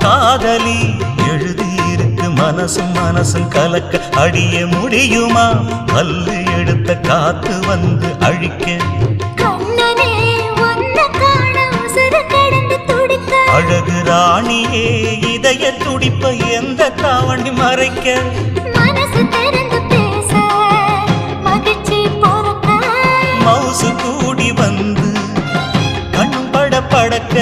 காதலி எழுதியிருக்கு மனசும் மனசும் கலக்க அடிய முடியுமா பல்லு எடுத்த காத்து வந்து அழிக்க அழகு ராணியே இதய துடிப்ப எந்த தாவணி மறைக்க மனசு திறந்து பேச மகிழ்ச்சி போறக்க மவுசு கூடி வந்து கண் பட படக்க